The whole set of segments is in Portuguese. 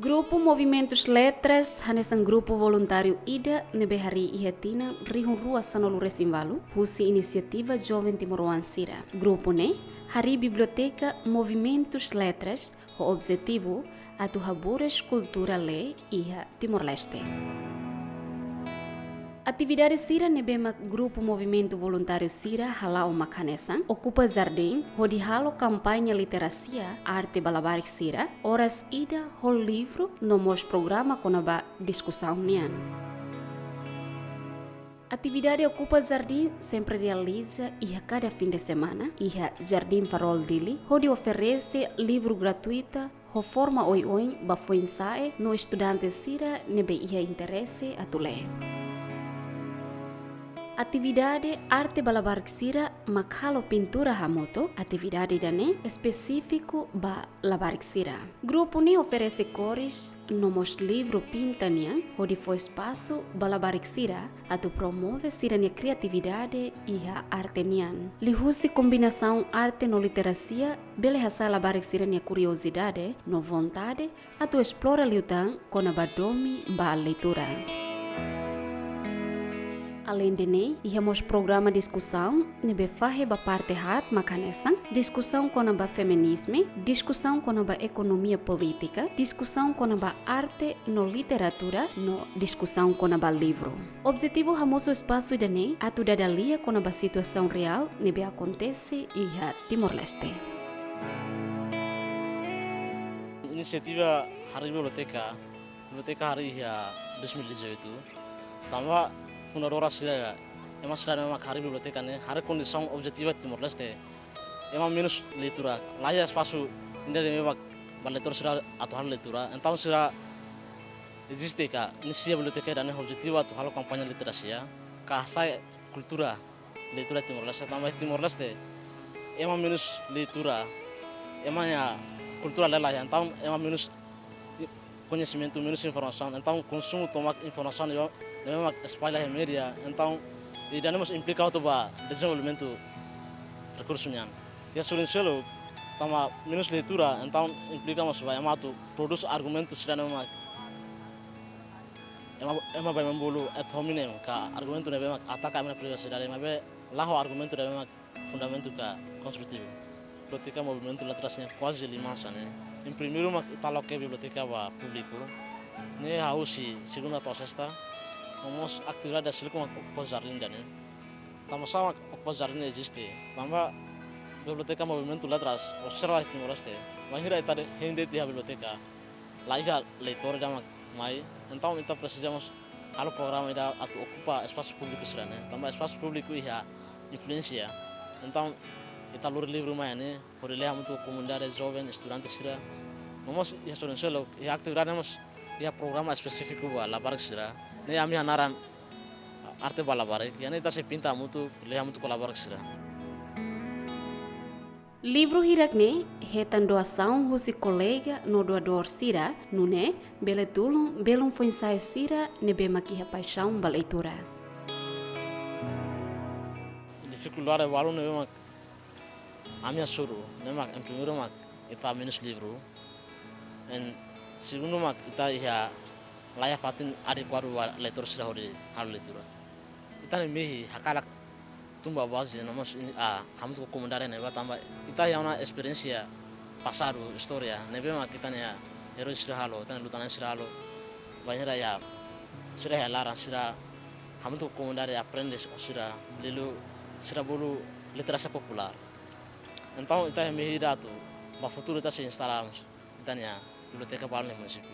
Grupo Movimentos Letras, hanesan grupo voluntário IDA, nebe hari ihatina rihun rua sanolu resimvalu, husi inisiativa Jovem Timoroan Sira. Grupo ne, hari Biblioteca Movimentos Letras, o objetivo, atu habures cultura le iha Timor-Leste. Atividade Sira nebema Grupo Movimento Voluntário Sira halau makanesan ocupa jardim, hodi halo campanha literacia arte balabarik Sira, horas ida hol livro nomos programa konaba discussão nian. Atividade Ocupa Jardim sempre realiza e a cada fim de semana, e a Jardim Farol Dili, onde oferece livro gratuito, ho forma oi bafuinsae no estudante Sira nebe ia interesse a ler. Atividade Arte Balabarik Sira makhalo pintura hamoto, atividade dane específico ba Labarik Sira. Grupo ni oferece cores nomos livro pintania, onde foi espaço Balabarik Sira, atu promove Sira nia criatividade e a arte nian. Lihusi combinação arte no literacia, bele hasa Labarik Sira nia curiosidade, no vontade, atu explora liutan kona badomi ba leitura. Além de ne, íamos programa discussão, nebe fahe ba parte hat makanesan, discussão com ba feminismo, discussão com ba economia política, discussão com ba arte no literatura, no discussão com ba livro. Objetivo hamoso espaço de ne, atu dadalia com ba situação real, nebe acontece e a Timor-Leste. Inisiativa Hari Biblioteca Hari 2018, tambah fundadora Sira, emang Sira memang Hari Biblioteca ne, hari condição objetiva Timor-Leste, emang minus leitura, laia espaço ainda memang leitor Sira atau hal leitura, então Sira existe ka, inicia biblioteca dan objetivo atau hal kampanye literasia, kahasa kultura leitura Timor-Leste, tambah Timor-Leste, emang minus leitura, emang ya kultura laia, então emang minus conhecimento, menos informação, então consumo tomar informação memang espalha em mídia, então e danemos implica o desenvolvimento recursos humanos. E a solução tama menos leitura, então implica mas vai amado produz argumentos sira memang ema vai membulu et hominem ka argumento ne memang ataca a minha privacidade, mas be lá o argumento ne memang fundamento ka construtivo. Biblioteca movimento letrasnya quase limansa ne. Em primeiro uma italo que biblioteca va público, ne hausi segunda to sexta, vamos atividade assim como o jardim dane. Tamo sama o jardim existe. Tamba biblioteca movimento letras, observa Timor-Leste. Mahira ita hende dia biblioteca. Lá já leitor da mai. Então kita precisamos halo programa ida atu ocupa espaço público serane. Tamba espaço público ia influência. Então kita lur livro mai ne, por ele muito comunidade jovem, estudante sira. Vamos ia solução ia atividade vamos ia programa específico ba Labarik Sira. Ne ami hanaran arte balabarik, yani ita se pinta muito, leha muito Labarik Sira. Livro hirakne hetan doação husi colega no doador Sira, nune belum foi ensaio Sira nebe makiha paixão ba leitura. Dificuldade walu ne mak ami suru, ne mak em primeiro mak ipa menos livro. En segundo mak ita ia layak fatin adequado leitor Sira hori hal leitura. Ita ne mehi hakalak tumba base namos hamut ko comunidade ne batamba ita ya una experiencia pasado historia ne bema kita ne hero Sira halo tan lutanan Sira halo banhira ya Sira ya lara Sira hamut ko comunidade aprende Sira lelu Sira bolu literacia popular. Então ita mehi datu ba futuro ita se instalamos ita ne biblioteca para o município.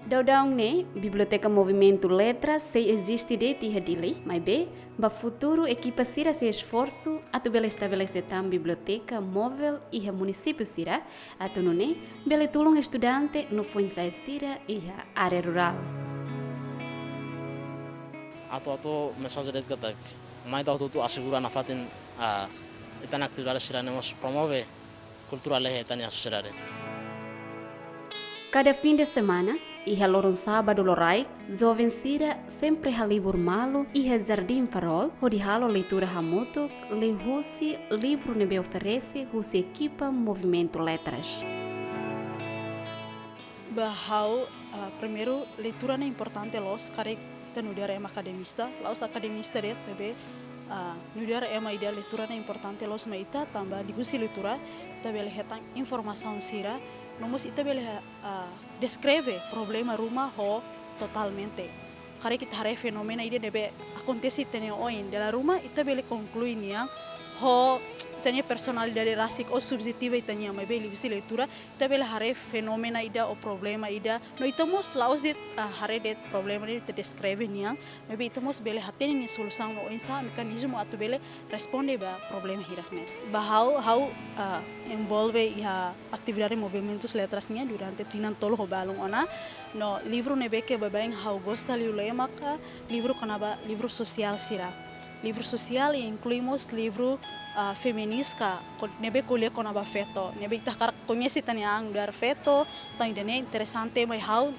Daudang ne, Biblioteca Movimento Letras se existe de tihadili, mas be, ba futuro equipa Sira se esforço atu bela estabelecer tam biblioteca móvel e a município Sira, atu nune, bela tulung estudante no funsai Sira e a área rural. Atu mensagem de kata, mais da tu assegura na fatin itan atividade Sira nemos promove cultura lehe tania sociedade. Cada fim de semana, e a lorong sábado lorai, jovem Sira sempre halibur malo e a jardim farol, onde halo leitura hamoto, le husi livro nebe oferece, husi equipa movimento letras. Bahau, primeiro, leitura é importante los, care kita nudara ema academista, los academista ret bebe, nudara ema ida leitura é importante los ma ita tambah digusi leitura, ita bele hetang informação sira, nomos ita bele descreve problema rumah ho totalmente. Care kita hare fenomena ide debe acontece tene oin dela rumah ita bele conclui niang ho tanya personalidade rasik ou subjetiva itanya mas beli visi leitura ita bele hare fenomena ida o problema ida no itamos laos det hare det problema det te descreve niang mas be itamos bele hateni ni solução no insa mekanismo atu bele responde ba problema hiraknes how envolve a atividade movimentos letras nia durante tinan tolo ho balung ona no livro nebe ke babaing how gosta liulema ka livro kanaba livro social sira. Livro social incluímos livro feminista, nebe kuliah konaba feto, nebe takar conhece taniang dar feto, tani dene interessante mas how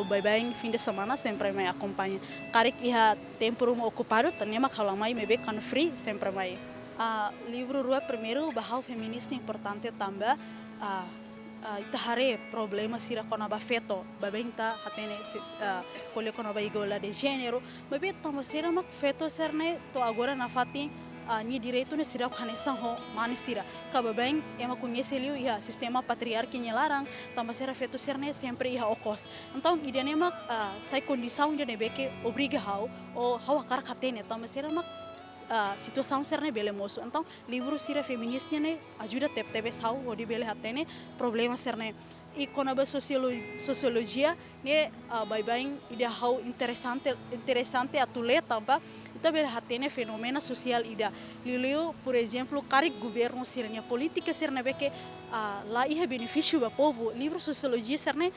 bye fim de semana sempre me acompanha. Karek iha tempo ocupado, tanema kalau mai mebe kan free sempre mai. Livro rua primeiro bahau feminista importante tambah ita hare problema sira konaba feto babenta hatene kuliah konaba igualdade de gênero babe tamo sira mak feto serne to agora na fati ni direito ne sira khanesan ho mani sira ka babeng ema conhece liu ia sistema patriarki larang tamo sira feto serne sempre ia okos então idene mak sai condição idene beke obriga hau akar khatene tamo sira mak situação serne bele moço então livro sira feministnya ne ajuda tep-tep sau odi bele hatene problema serne e konaba sociologia ne bye ida hau interessante atule tamba ita bele hatene fenomena social ida liliu por exemplo karik governo sirnya politika serne beke la ihe benefício ba povo livro sociologia serne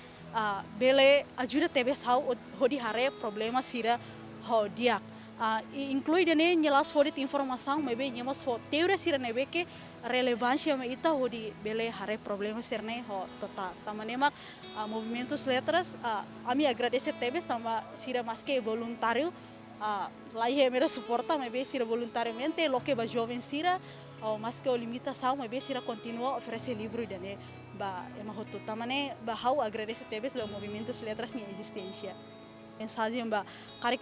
bele ajuda tebe sau odi hare problema sira ho diak inclui dene nyelas fodit informação mas bem nyemas fo teoria sira nebe que relevância me ita hodi bele hare problema serne ho total tamane mak movimentos letras ami agradece tebes tama sira mas que voluntário lá ihe mera suporta mas bem sira voluntariamente lo que ba jovem sira mas que o limitação mas bem sira continua oferecer livro dene ba ema hoto tamane ba how agradece tebes lo movimentos letras ni existência mensagem ba karik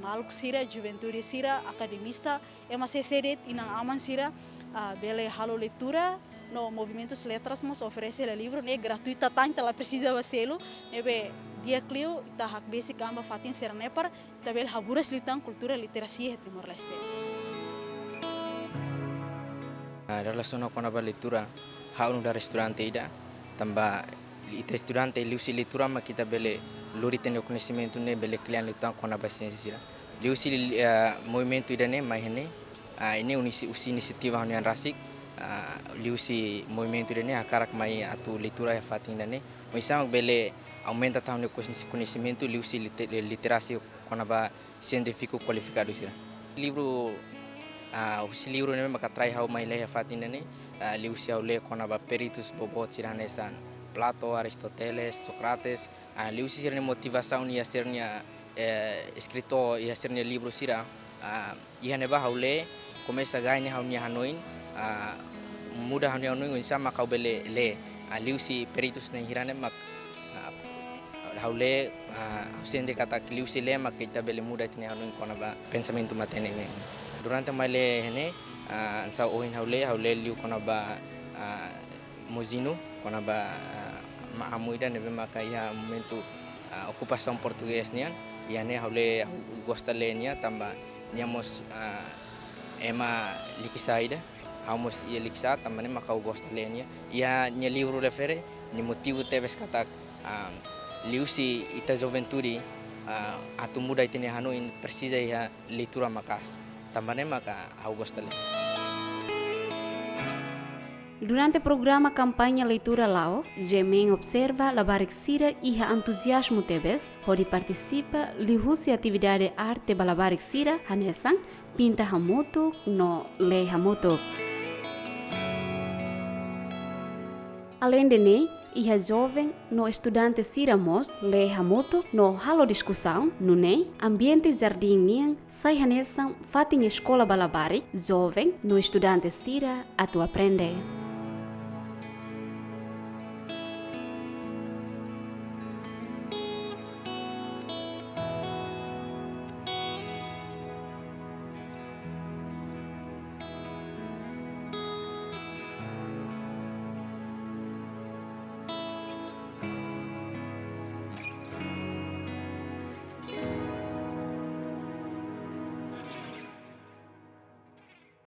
maluk sira juventude sira academista ema seseret inang aman sira bele halo leitura no movimentos letras mos oferece o livro ne gratuita tanta la precisa baselo nebe dia clio ita hak basic amba fatin sira nepar tabel haburas litan cultura literacia Timor Leste. Relação com a leitura hau no da restaurante ida tamba ita estudante liusi leitura ma kita bele lori tem o conhecimento ne bele client lutan com a ciência liusi movimento ida ne mai hene ini usi inisiativa hunian rasik liusi movimento ida ne akarak mai atu leitura ya fatin ne moisang bele aumenta tahun conhecimento liusi literasi com a científico qualificado sira livro usi livro ne maka trai hau mai le fatin ne liusi au le com a peritus bobot siranesan Plato, Aristoteles, Socrates, liusi sirne motivação ia sernya escritor ia sernya livro sira ia neba haule começa a ganhar haunia hanoin muda haunia hanoin sama kau bele le liusi peritus ne hirane mak haule sende kata liusi le mak kita bele muda tine hanoin kona ba pensamento matene ne durante male hene ansa oin haule liu kona ba Mozino kona ba maamuida nebe maka ia momento ocupação português nian ia ne haule gosta lenia tamba niamos ema likisaida hamos ia likisa tamba ne maka gosta lenia ia nya livro refere ni motivo teves kata liusi ita juventude atu muda itene hanoin precisa ia leitura makas tamba ne maka hau gosta lenia. Durante o programa Campanha Leitura Lao, Gemen observa a Bariksira e a entusiasmo tebes, onde participa lihusi atividade arte bala Bariksira, hanesan, pinta hamoto no le hamoto. Além de ne, e a jovem no estudante Siramos le hamoto no halo discussão, no ne, ambiente jardim nian, sai hanesan fatin escola bala Barik, jovem no estudante Sira atu aprende.